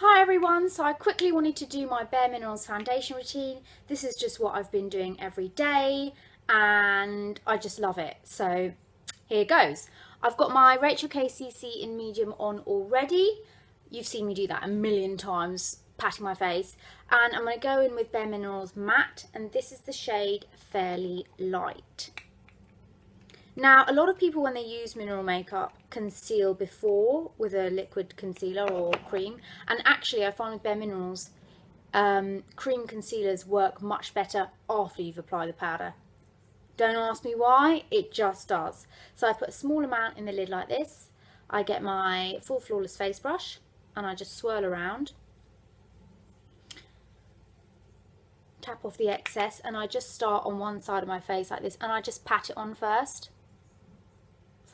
Hi everyone, so I quickly wanted to do my Bareminerals foundation routine. This is just what I've been doing every day and I just love it. So here goes. I've got my Rachel KCC in medium on already. You've seen me do that a million times, patting my face. And I'm going to go in with Bareminerals Matte, and this is the shade Fairly Light. Now, a lot of people, when they use mineral makeup, conceal before with a liquid concealer or cream. And actually, I find with Bare Minerals, cream concealers work much better after you've applied the powder. Don't ask me why, it just does. So I put a small amount in the lid like this. I get my full flawless face brush and I just swirl around. Tap off the excess and I just start on one side of my face like this and I just pat it on first.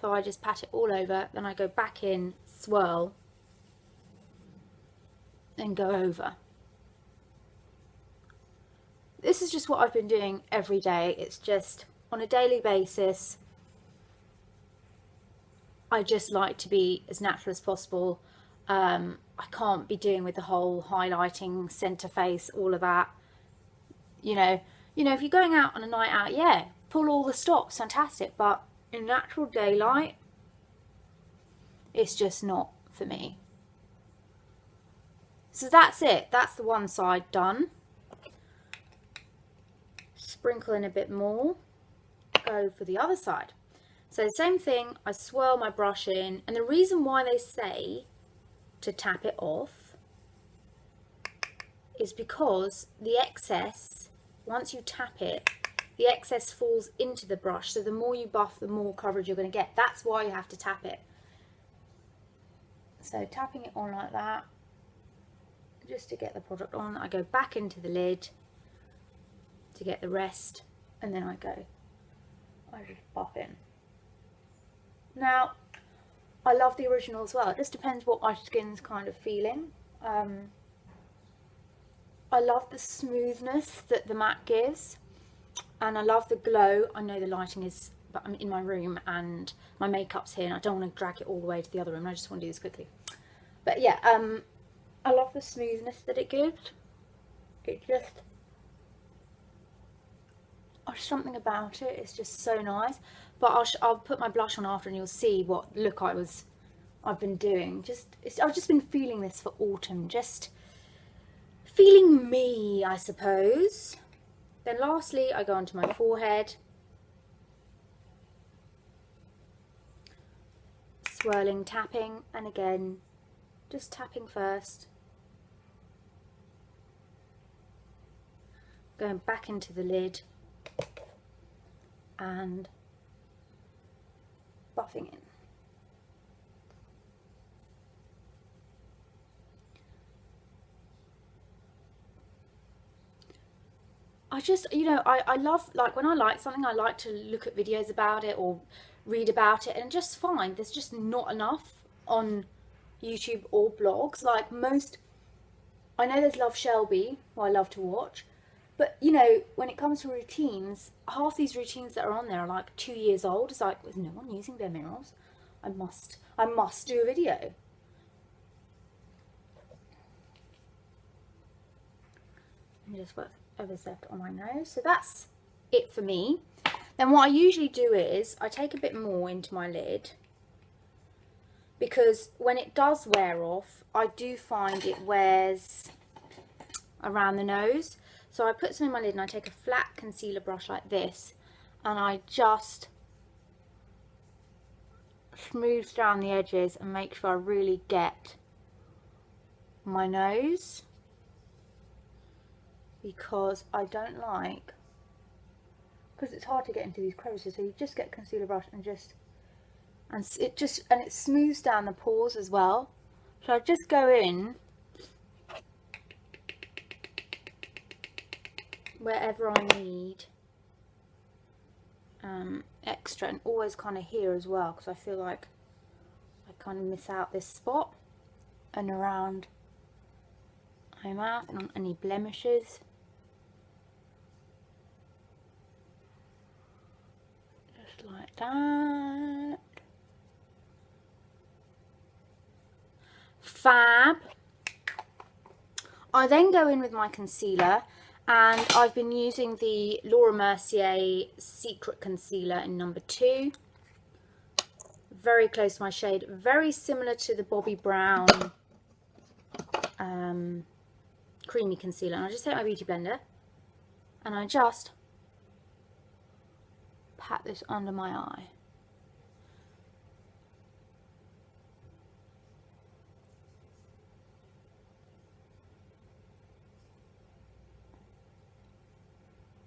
So I just pat it all over, then I go back in, swirl, and go over. This is just what I've been doing every day. It's just on a daily basis. I just like to be as natural as possible. I can't be doing with the whole highlighting, center face, all of that. You know, if you're going out on a night out, yeah, pull all the stops, fantastic, but in natural daylight, it's just not for me. So that's it. That's the one side done. Sprinkle in a bit more. Go for the other side. So the same thing, I swirl my brush in, and the reason why they say to tap it off is because the excess, once you tap it, the excess falls into the brush, so the more you buff, the more coverage you're going to get. That's why you have to tap it. So tapping it on like that, just to get the product on. I go back into the lid to get the rest, and then I just buff in. Now, I love the original as well. It just depends what my skin's kind of feeling. I love the smoothness that the matte gives. And I love the glow. I know the lighting is, but I'm in my room and my makeup's here and I don't want to drag it all the way to the other room. I just want to do this quickly. But yeah, I love the smoothness that it gives. It just, there's something about it. It's just so nice. But I'll put my blush on after and you'll see what look I've been doing. I've just been feeling this for autumn. Just feeling me, I suppose. Then lastly, I go onto my forehead, swirling, tapping, and again, just tapping first, going back into the lid, and buffing in. I just, I love, like, when I like something, I like to look at videos about it or read about it and just find there's just not enough on YouTube or blogs. Like I know there's Love Shelby, who I love to watch, but when it comes to routines, half these routines that are on there are like 2 years old. It's like, with no one using Bare Minerals, I must do a video. And just work whatever's left on my nose. So that's it for me. Then what I usually do is I take a bit more into my lid, because when it does wear off, I do find it wears around the nose. So I put some in my lid and I take a flat concealer brush like this and I just smooth down the edges and make sure I really get my nose, because I don't like, because it's hard to get into these crevices, so you just get a concealer brush and it smooths down the pores as well. So I just go in wherever I need extra, and always kind of here as well, because I feel like I kind of miss out this spot, and around my mouth and on any blemishes. Like that. Fab. I then go in with my concealer, and I've been using the Mercier Secret Concealer in number 2. Very close to my shade, very similar to the Bobbi Brown creamy concealer. And I just take my beauty blender and I just pat this under my eye.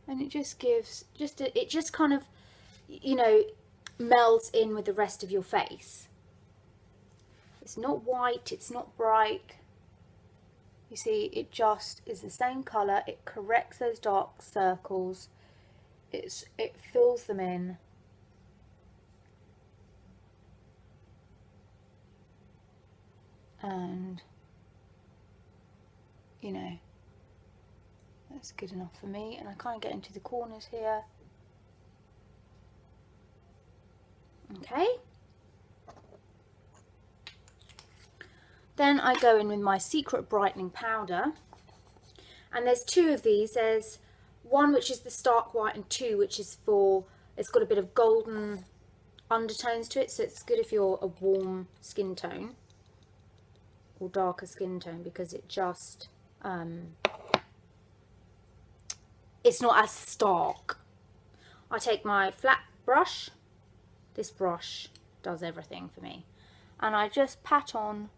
And it just gives, it just kind of, you know, melds in with the rest of your face. It's not white, it's not bright. You see, it just is the same colour. It corrects those dark circles. It fills them in. And, you know, that's good enough for me. And I kind of get into the corners here. Okay. Then I go in with my Secret Brightening Powder. And there's 2 of these. There's one which is the stark white and 2 which is for, it's got a bit of golden undertones to it. So it's good if you're a warm skin tone or darker skin tone, because it just, it's not as stark. I take my flat brush. This brush does everything for me. And I just pat on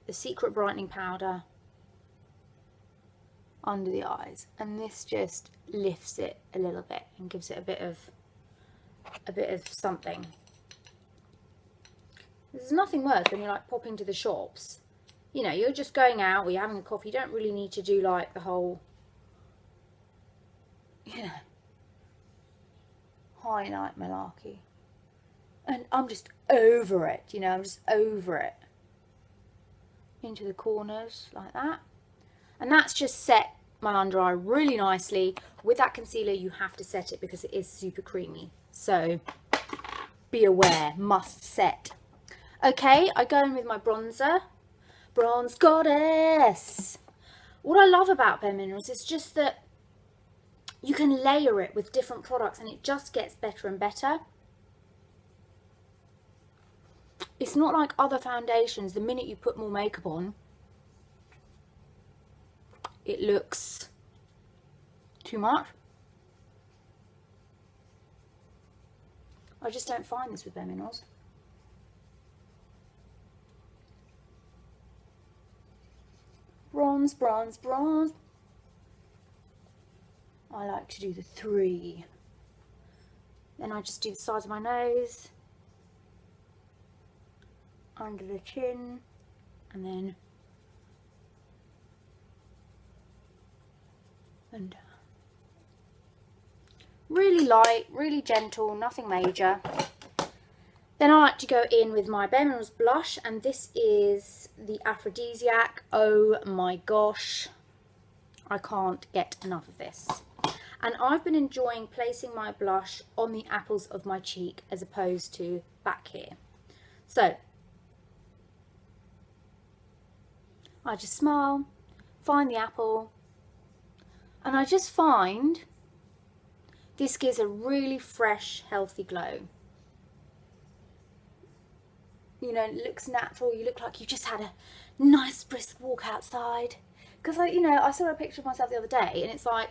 the Secret Brightening Powder under the eyes. And this just lifts it a little bit and gives it a bit of something. There's nothing worse when you're like popping to the shops. You know, you're just going out or you're having a coffee. You don't really need to do like the whole, you know, highlight malarkey. And I'm just over it, you know, I'm just over it. Into the corners like that. And that's just set my under eye really nicely. With that concealer, you have to set it because it is super creamy. So be aware, must set. Okay, I go in with my bronzer. Bronze Goddess. What I love about Bareminerals is just that you can layer it with different products and it just gets better and better. It's not like other foundations. The minute you put more makeup on, it looks too much. I just don't find this with Bareminerals. Bronze, bronze, bronze. I like to do the 3. Then I just do the sides of my nose, under the chin, and then under. Really light, really gentle, nothing major. Then I like to go in with my Benhams Blush, and this is the Aphrodisiac. Oh my gosh, I can't get enough of this. And I've been enjoying placing my blush on the apples of my cheek as opposed to back here. So I just smile, find the apple, and I just find this gives a really fresh, healthy glow. You know, it looks natural. You look like you just had a nice brisk walk outside. Because, you know, I saw a picture of myself the other day and it's like,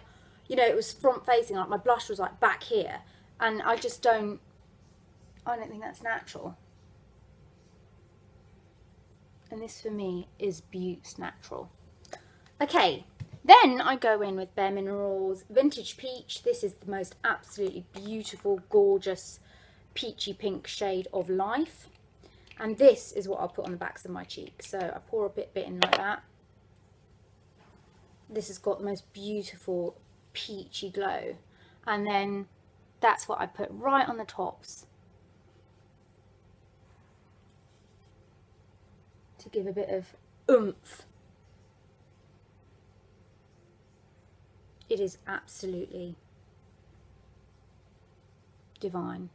you know, it was front facing, like my blush was like back here. And I just don't think that's natural. And this for me is Beaute's natural. Okay, then I go in with Bareminerals Vintage Peach. This is the most absolutely beautiful, gorgeous, peachy pink shade of life. And this is what I'll put on the backs of my cheeks. So I pour a bit in like that. This has got the most beautiful peachy glow. And then that's what I put right on the tops to give a bit of oomph. It is absolutely divine.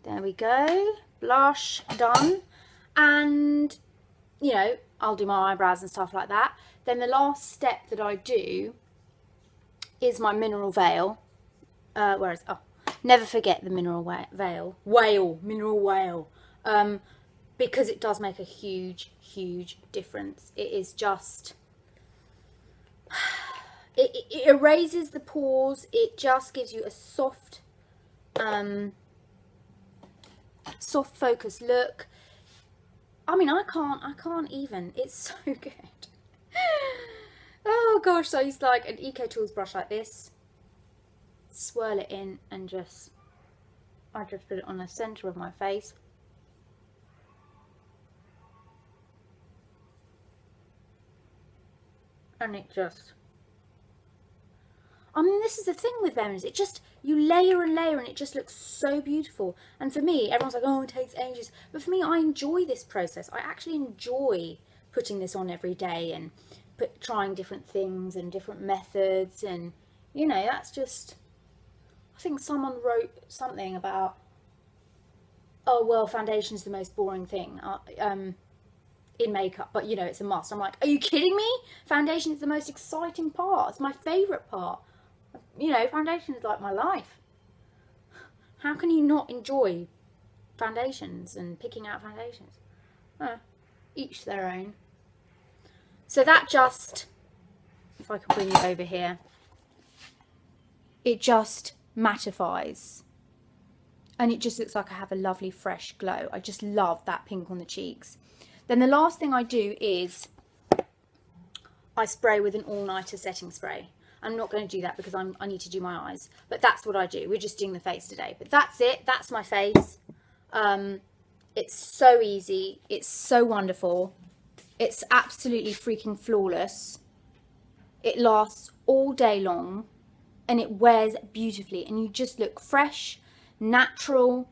There we go. Blush done. And, you know, I'll do my eyebrows and stuff like that. Then the last step that I do is my mineral veil. Where is, oh, never forget the mineral mineral veil. Because it does make a huge, huge difference. It is just, it erases the pores. It just gives you a soft, soft focus look. I mean, I can't even. It's so good. Oh gosh, so I use like an Eco Tools brush like this, swirl it in, and I just put it on the center of my face. And it just, I mean, this is the thing with Benhams, it just, you layer and layer and it just looks so beautiful. And for me, everyone's like, oh, it takes ages. But for me, I enjoy this process. I actually enjoy putting this on every day and trying different things and different methods. And, you know, that's just, I think someone wrote something about, oh, well, foundation is the most boring thing in makeup, but you know, it's a must. I'm like, are you kidding me? Foundation is the most exciting part. It's my favourite part. You know, foundation is like my life. How can you not enjoy foundations and picking out foundations? Each their own. So that just, if I can bring you over here, it just mattifies. And it just looks like I have a lovely fresh glow. I just love that pink on the cheeks. Then the last thing I do is I spray with an all-nighter setting spray. I'm not going to do that because I need to do my eyes. But that's what I do. We're just doing the face today. But that's it. That's my face. It's so easy. It's so wonderful. It's absolutely freaking flawless. It lasts all day long. And it wears beautifully. And you just look fresh, natural.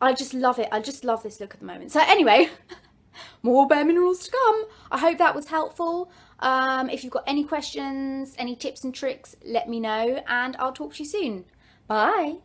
I just love it. I just love this look at the moment. So anyway, more Bareminerals to come. I hope that was helpful. If you've got any questions, any tips and tricks, let me know, and I'll talk to you soon. Bye.